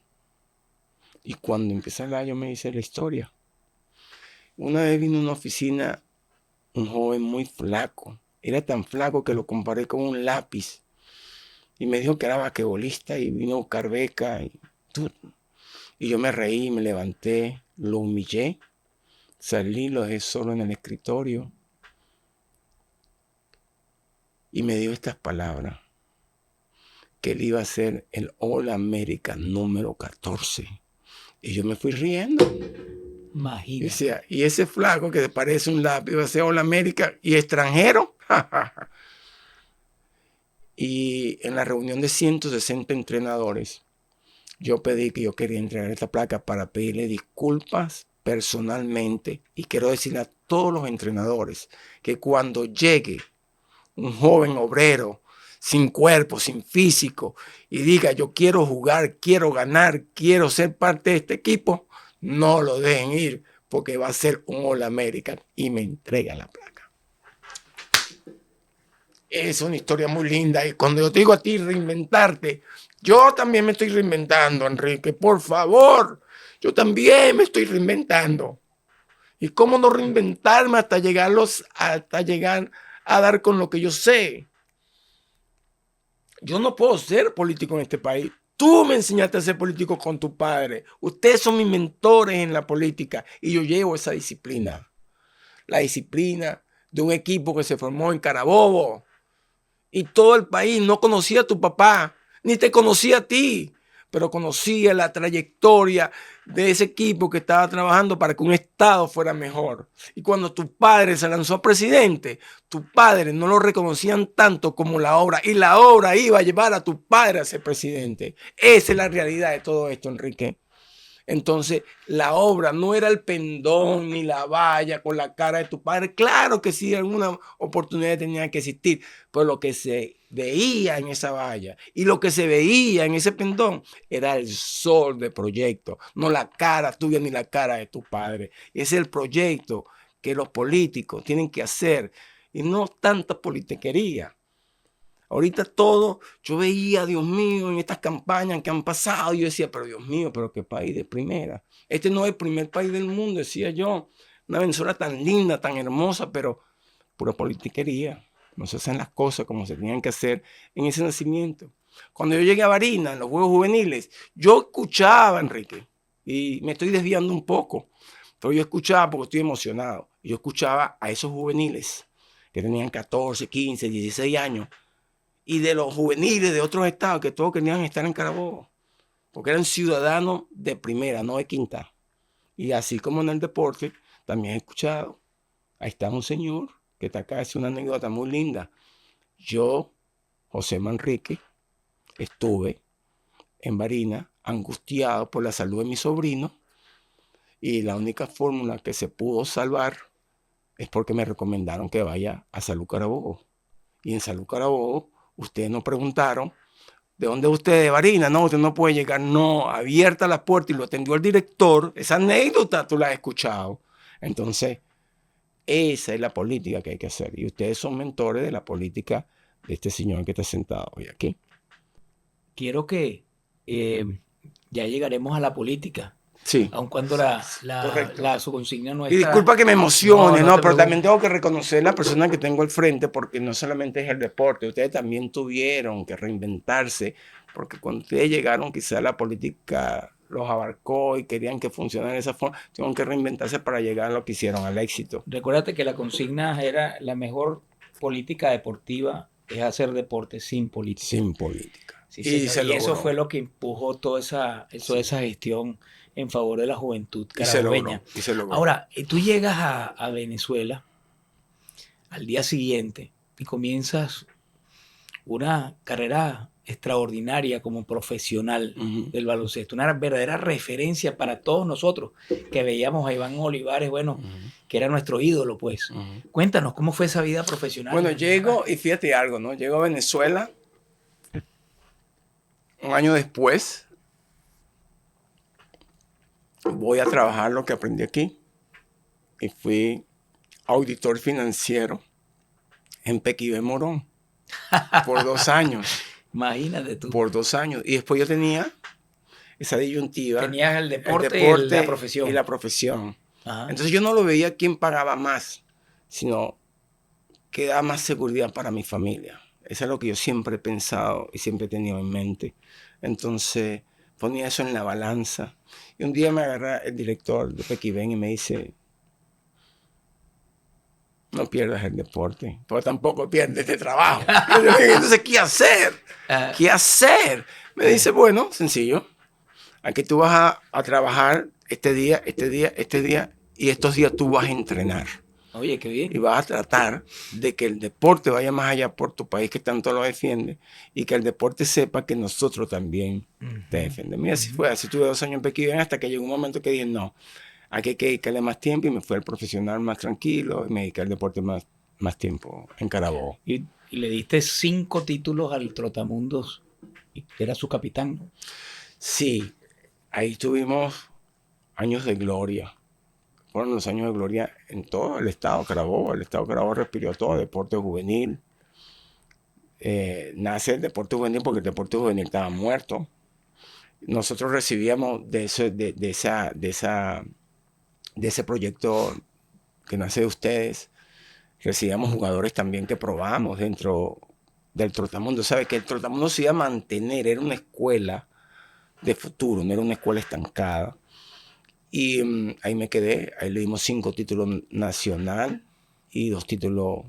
Y cuando empieza a hablar, yo me dice la historia. Una vez vino a una oficina un joven muy flaco. Era tan flaco que lo comparé con un lápiz. Y me dijo que era basquetbolista y vino a buscar beca. Y yo me reí, me levanté, lo humillé. Salí, lo dejé solo en el escritorio. Y me dio estas palabras. Que él iba a ser el All American número 14. Y yo me fui riendo. Y Imagínate. decía, y ese flaco que parece un lápiz va a ser All American y extranjero. Y en la reunión de 160 entrenadores, yo pedí que yo quería entregar esta placa para pedirle disculpas personalmente, y quiero decirle a todos los entrenadores que cuando llegue un joven obrero sin cuerpo, sin físico, y diga yo quiero jugar, quiero ganar, quiero ser parte de este equipo, no lo dejen ir, porque va a ser un All American y me entrega la placa. Es una historia muy linda, y cuando yo te digo a ti reinventarte, yo también me estoy reinventando, Enrique, por favor, yo también me estoy reinventando. ¿Y cómo no reinventarme hasta llegar a dar con lo que yo sé? Yo no puedo ser político en este país. Tú me enseñaste a ser político con tu padre. Ustedes son mis mentores en la política y yo llevo esa disciplina. La disciplina de un equipo que se formó en Carabobo. Y todo el país no conocía a tu papá, ni te conocía a ti, pero conocía la trayectoria de ese equipo que estaba trabajando para que un Estado fuera mejor. Y cuando tu padre se lanzó a presidente, tu padre no lo reconocían tanto como la obra, y la obra iba a llevar a tu padre a ser presidente. Esa es la realidad de todo esto, Enrique. Entonces, la obra no era el pendón ni la valla con la cara de tu padre. Claro que sí, alguna oportunidad tenía que existir, pero lo que se veía en esa valla y lo que se veía en ese pendón era el sol del proyecto, no la cara tuya ni la cara de tu padre. Ese es el proyecto que los políticos tienen que hacer y no tanta politiquería. Ahorita todo, yo veía, Dios mío, en estas campañas que han pasado, yo decía, pero Dios mío, pero qué país de primera. Este no es el primer país del mundo, decía yo. Una Venezuela tan linda, tan hermosa, pero pura politiquería. No se hacen las cosas como se tenían que hacer en ese nacimiento. Cuando yo llegué a Barinas, en los Juegos Juveniles, yo escuchaba, Enrique, y me estoy desviando un poco, pero yo escuchaba porque estoy emocionado. Yo escuchaba a esos juveniles que tenían 14, 15, 16 años, y de los juveniles de otros estados que todos querían estar en Carabobo, porque eran ciudadanos de primera, no de quinta. Y así como en el deporte, también he escuchado, ahí está un señor que está acá, es una anécdota muy linda. Yo, José Manrique, estuve en Barinas angustiado por la salud de mi sobrino, y la única fórmula que se pudo salvar es porque me recomendaron que vaya a Salud Carabobo. Y en Salud Carabobo, ustedes nos preguntaron, ¿de dónde usted de Barinas? No, usted no puede llegar. No, abierta la puerta y lo atendió el director. Esa anécdota tú la has escuchado. Entonces, esa es la política que hay que hacer. Y ustedes son mentores de la política de este señor que está sentado hoy aquí. Quiero que ya llegaremos a la política, Sí. aun cuando su consigna no Y está. disculpa que me emocione, No te pero también preocupes. tengo que reconocer la persona que tengo al frente, porque no solamente es el deporte, ustedes también tuvieron que reinventarse, porque cuando ustedes llegaron quizá la política los abarcó y querían que funcionara de esa forma, tuvieron que reinventarse para llegar a lo que hicieron, al éxito. Recuérdate que la consigna era la mejor política deportiva es hacer deporte sin política. Sin política. Sí, Y señor. Y eso logró. fue lo que empujó toda esa gestión en favor de la juventud Y se carabobeña. logró. Y se logró. Ahora, tú llegas a Venezuela al día siguiente y comienzas una carrera extraordinaria como profesional del baloncesto, una verdadera referencia para todos nosotros que veíamos a Iván Olivares, bueno, que era nuestro ídolo, pues. Cuéntanos, ¿cómo fue esa vida profesional? Bueno, llego, y fíjate algo, ¿no? Llego a Venezuela un año después, voy a trabajar lo que aprendí aquí, y fui auditor financiero en Pequibé Morón por 2 años. Imagínate tú. Por 2 años. Y después yo tenía esa disyuntiva. Tenías el deporte y la profesión. Y la profesión. Ajá. Entonces yo no lo veía quién pagaba más, sino que da más seguridad para mi familia. Eso es lo que yo siempre he pensado y siempre he tenido en mente. Entonces ponía eso en la balanza. Y un día me agarra el director de Pequibén y me dice, no pierdas el deporte, pero tampoco pierdes este trabajo. Entonces, ¿qué hacer? ¿Qué hacer? Me dice, bueno, sencillo. Aquí tú vas a trabajar este día, y estos días tú vas a entrenar. Oye, qué bien. Y vas a tratar de que el deporte vaya más allá por tu país que tanto lo defiende y que el deporte sepa que nosotros también te defendemos. Mira, así fue. Así tuve 2 años en Pequibén hasta que llegó un momento que dije, no, aquí hay que dedicarle más tiempo y me fui al profesional más tranquilo y me dediqué al deporte más tiempo en Carabobo. Y le diste 5 títulos al Trotamundos, y era su capitán, ¿no? Sí, ahí tuvimos años de gloria. Fueron los años de gloria en todo el estado de Carabobo. El estado de Carabobo respiró todo, deporte juvenil. Nace el deporte juvenil porque el deporte juvenil estaba muerto. Nosotros recibíamos de ese proyecto que nace de ustedes, recibíamos jugadores también que probamos dentro del Trotamundo. Sabe que el Trotamundo se iba a mantener, era una escuela de futuro, no era una escuela estancada. Y ahí me quedé, ahí le dimos 5 títulos nacional y 2 títulos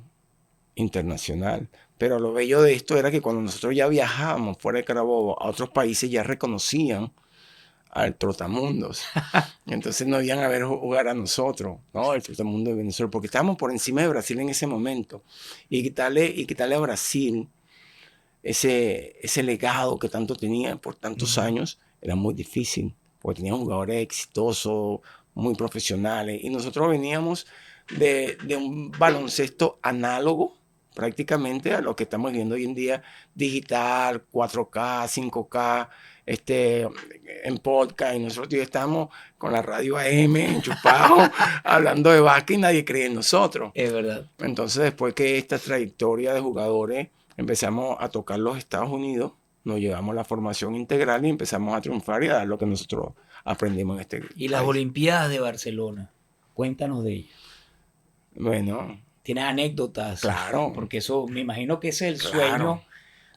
internacional. Pero lo bello de esto era que cuando nosotros ya viajábamos fuera de Carabobo a otros países ya reconocían al Trotamundos. Entonces no iban a ver jugar a nosotros, ¿no? El Trotamundo de Venezuela, porque estábamos por encima de Brasil en ese momento. Y quitarle a Brasil ese legado que tanto tenía por tantos años era muy difícil, porque tenían jugadores exitosos, muy profesionales. Y nosotros veníamos de un baloncesto análogo prácticamente a lo que estamos viendo hoy en día, digital, 4K, 5K, en podcast, y nosotros ya estamos con la radio AM enchufados, hablando de básquet y nadie cree en nosotros. Es verdad. Entonces, después que esta trayectoria de jugadores, empezamos a tocar los Estados Unidos, nos llevamos la formación integral y empezamos a triunfar y a dar lo que nosotros aprendimos en este Y las país. Olimpiadas de Barcelona, cuéntanos de ellas. Bueno, ¿Tienes anécdotas? claro. Porque eso, me imagino que ese es el Claro. sueño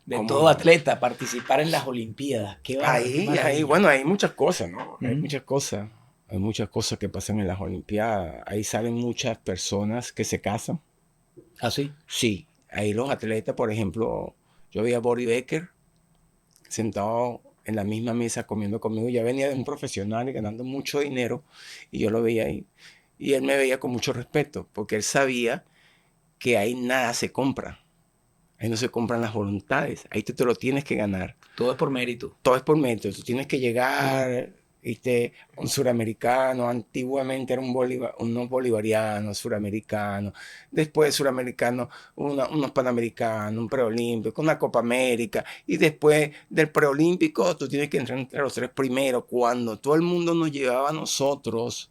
de Como- todo atleta, participar en las Olimpiadas. Qué Ahí, bueno, hay muchas cosas, ¿no? Hay Ujú. muchas cosas. Hay muchas cosas que pasan en las Olimpiadas. Ahí salen muchas personas que se casan. ¿Ah, sí? Sí, ahí los atletas, por ejemplo, yo veía a Boris Becker sentado en la misma mesa comiendo conmigo. Ya venía de un profesional y ganando mucho dinero y yo lo veía ahí. Y él me veía con mucho respeto porque él sabía que ahí nada se compra. Ahí no se compran las voluntades. Ahí tú te lo tienes que ganar. Todo es por mérito. Todo es por mérito. Tú tienes que llegar, ¿viste? Un suramericano, antiguamente era unos bolivarianos, suramericanos, después suramericanos, unos panamericanos, un preolímpico, una Copa América, y después del preolímpico tú tienes que entrar entre los 3 primeros. Cuando todo el mundo nos llevaba a nosotros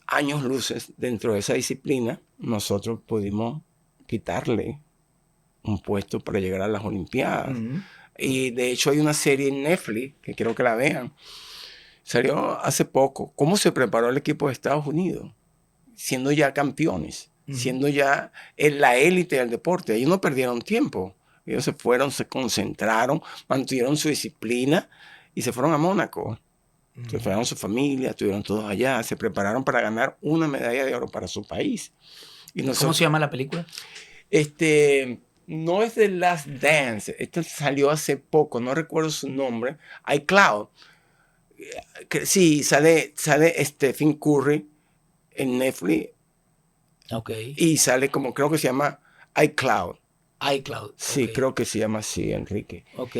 años luces dentro de esa disciplina, nosotros pudimos quitarle un puesto para llegar a las Olimpiadas. Ujú. Y de hecho hay una serie en Netflix, que quiero que la vean, salió hace poco, cómo se preparó el equipo de Estados Unidos, siendo ya campeones, siendo ya en la élite del deporte. Ellos no perdieron tiempo, ellos se fueron, se concentraron, mantuvieron su disciplina y se fueron a Mónaco. Se fueron a su familia, estuvieron todos allá, se prepararon para ganar una medalla de oro para su país. Y ¿Cómo nosotros, se llama la película? no es The Last Dance, este salió hace poco, no recuerdo su nombre, iCloud. Sí, sale Stephen Curry en Netflix Ok. y sale como, creo que se llama iCloud. iCloud. Sí, ok. creo que se llama así, Enrique. Ok.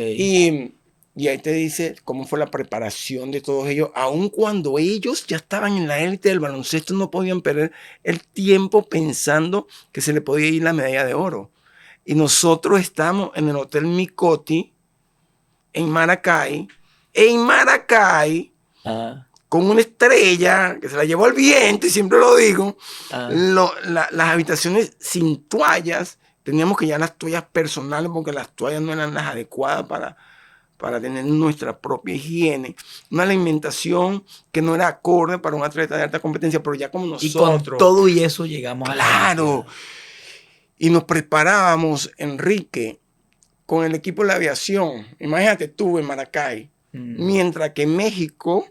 Y ahí te dice cómo fue la preparación de todos ellos, aun cuando ellos ya estaban en la élite del baloncesto, no podían perder el tiempo pensando que se le podía ir la medalla de oro. Y nosotros estamos en el Hotel Micoti, en Maracay, Ah, con una estrella que se la llevó el viento, y siempre lo digo, ah. las habitaciones sin toallas, teníamos que llevar las toallas personales porque las toallas no eran las adecuadas para tener nuestra propia higiene, una alimentación que no era acorde para un atleta de alta competencia, pero ya como Y con nosotros, todo y eso llegamos a la claro, Olimpiada. y nos preparábamos, Enrique, con el equipo de la aviación, imagínate tú en Maracay, mientras que México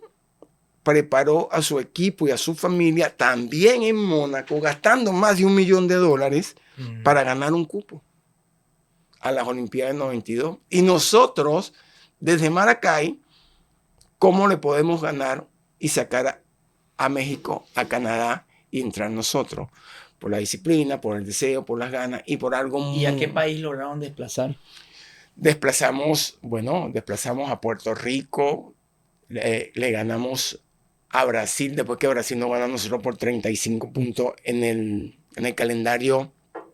preparó a su equipo y a su familia también en Mónaco, gastando más de $1 millón para ganar un cupo a las Olimpiadas del 92. Y nosotros, desde Maracay, ¿cómo le podemos ganar y sacar a México, a Canadá y entrar nosotros? Por la disciplina, por el deseo, por las ganas y por algo ¿Y a qué país lograron desplazar? Desplazamos a Puerto Rico, le ganamos a Brasil, después que Brasil nos gana a nosotros por 35 puntos en el calendario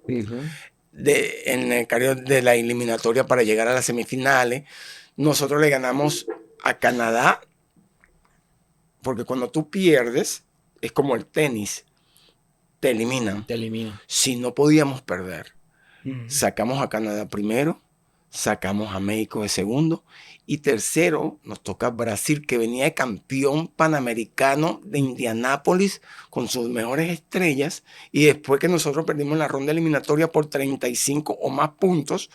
en el calendario de la eliminatoria para llegar a las semifinales. Nosotros le ganamos a Canadá, porque cuando tú pierdes, es como el tenis, te eliminan. Te elimina. Si no podíamos perder, sacamos a Canadá primero, sacamos a México de segundo, y tercero nos toca Brasil, que venía de campeón panamericano de Indianápolis con sus mejores estrellas, y después que nosotros perdimos la ronda eliminatoria por 35 o más puntos,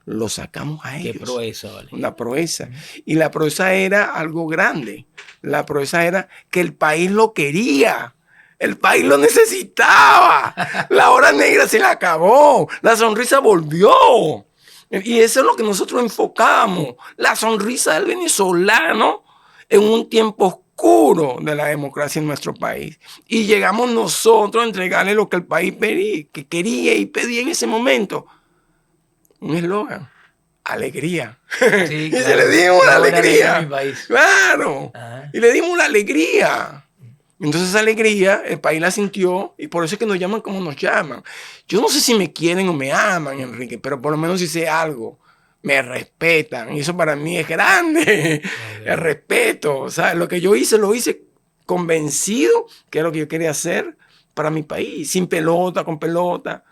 lo sacamos a ellos. Qué proeza, vale. Una proeza. Y la proeza era algo grande. La proeza era que el país lo quería. El país lo necesitaba. La hora negra se le acabó. La sonrisa volvió. Y eso es lo que nosotros enfocamos. La sonrisa del venezolano en un tiempo oscuro de la democracia en nuestro país. Y llegamos nosotros a entregarle lo que el país que quería y pedía en ese momento. Un eslogan. Alegría. Sí, Y claro. se le dimos la alegría. alegría. Claro. Ajá. Y le dimos la alegría. Entonces esa alegría el país la sintió y por eso es que nos llaman como nos llaman. Yo no sé si me quieren o me aman, Enrique, pero por lo menos si sé algo, me respetan. Y eso para mí es grande. Okay. El respeto. O sea, lo que yo hice, lo hice convencido que era lo que yo quería hacer para mi país. Sin pelota, con pelota,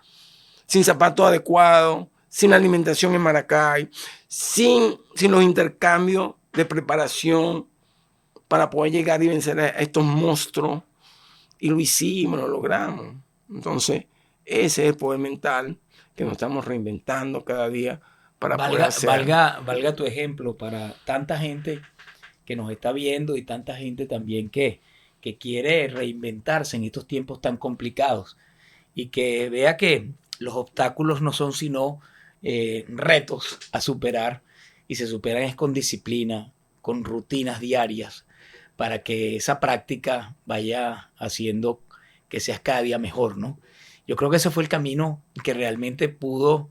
sin zapatos adecuados, sin alimentación en Maracay, sin los intercambios de preparación para poder llegar y vencer a estos monstruos. Y lo hicimos, lo logramos. Entonces, ese es el poder mental que nos estamos reinventando cada día para poder hacer. Valga tu ejemplo para tanta gente que nos está viendo y tanta gente también que quiere reinventarse en estos tiempos tan complicados y que vea que los obstáculos no son sino retos a superar y se superan es con disciplina, con rutinas diarias, para que esa práctica vaya haciendo que seas cada día mejor, ¿no? Yo creo que ese fue el camino que realmente pudo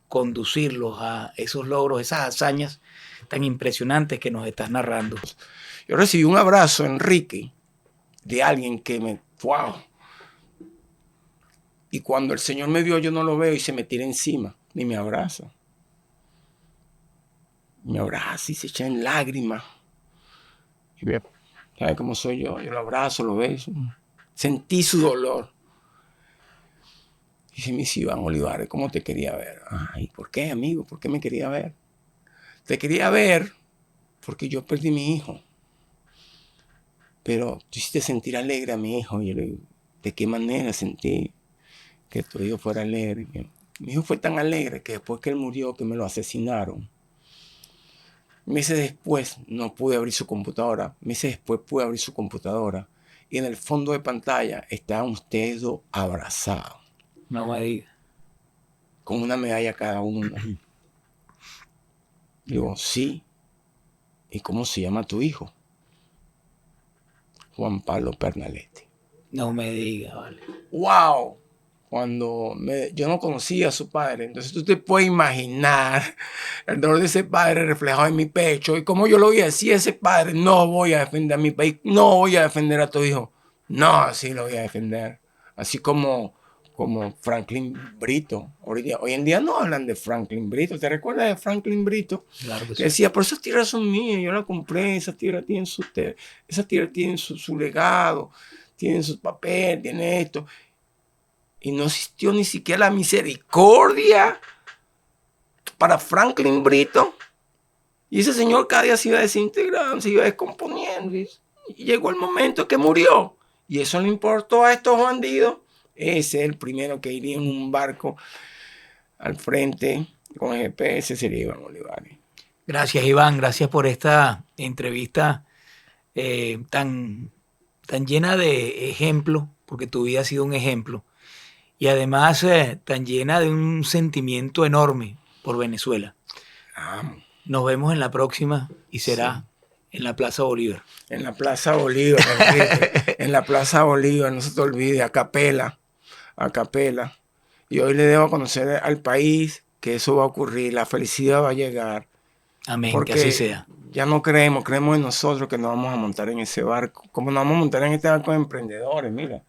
conducirlos a esos logros, esas hazañas tan impresionantes que nos estás narrando. Yo recibí un abrazo, Enrique, de alguien que me... ¡Wow! Y cuando el Señor me vio, yo no lo veo y se me tira encima, ni me abraza. Me abraza y se echa en lágrimas. Y ve, ¿sabe cómo soy yo? Yo lo abrazo, lo beso. Sentí su dolor. Dice, mis Iván Olivares, ¿cómo te quería ver? Ay, ¿por qué, amigo? ¿Por qué me quería ver? Te quería ver porque yo perdí a mi hijo. Pero tú hiciste sentir alegre a mi hijo. Y yo le digo, ¿de qué manera sentí que tu hijo fuera alegre? Mi hijo fue tan alegre que después que él murió, que me lo asesinaron. Meses después no pude abrir su computadora. Meses después pude abrir su computadora. Y en el fondo de pantalla estaban ustedes dos abrazados. No me digas. Con una medalla cada uno. Digo, sí. ¿Y cómo se llama tu hijo? Juan Pablo Pernaletti. No me digas, vale. ¡Wow! Yo no conocía a su padre, entonces tú te puedes imaginar el dolor de ese padre reflejado en mi pecho y cómo yo lo voy a decir a ese padre, no voy a defender a mi país, no voy a defender a tu hijo, no, sí lo voy a defender. Así como Franklin Brito. Hoy en día no hablan de Franklin Brito. ¿Te recuerdas de Franklin Brito? Claro que sí. Decía, pero esas tierras son mías, yo las compré, esas tierras tienen su legado, tienen su papel, tienen esto. Y no existió ni siquiera la misericordia para Franklin Brito. Y ese señor cada día se iba desintegrando, se iba descomponiendo. Y llegó el momento que murió. Y eso le importó a estos bandidos. Ese es el primero que iría en un barco al frente con el GPS, sería Iván Olivares. Gracias, Iván. Gracias por esta entrevista tan llena de ejemplos, porque tu vida ha sido un ejemplo. Y además tan llena de un sentimiento enorme por Venezuela. Nos vemos en la próxima y será en la Plaza Bolívar. En la Plaza Bolívar, en la Plaza Bolívar, no se te olvide, a capela. Y hoy le debo a conocer al país que eso va a ocurrir, la felicidad va a llegar. Amén, que así sea. ya no creemos en nosotros que nos vamos a montar en ese barco, como nos vamos a montar en este barco de emprendedores, mira,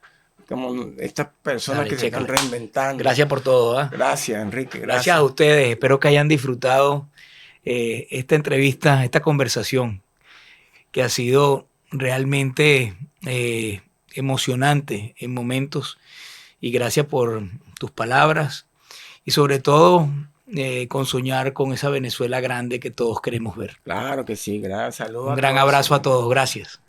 como estas personas Dale, que se están chécale. reinventando. Gracias por todo. ¿Ah? Gracias, Enrique, Gracias a ustedes. Espero que hayan disfrutado esta entrevista, esta conversación, que ha sido realmente emocionante en momentos. Y gracias por tus palabras y sobre todo con soñar con esa Venezuela grande que todos queremos ver. Claro que sí, gracias. Saludos Un a gran todos. abrazo a todos. Gracias.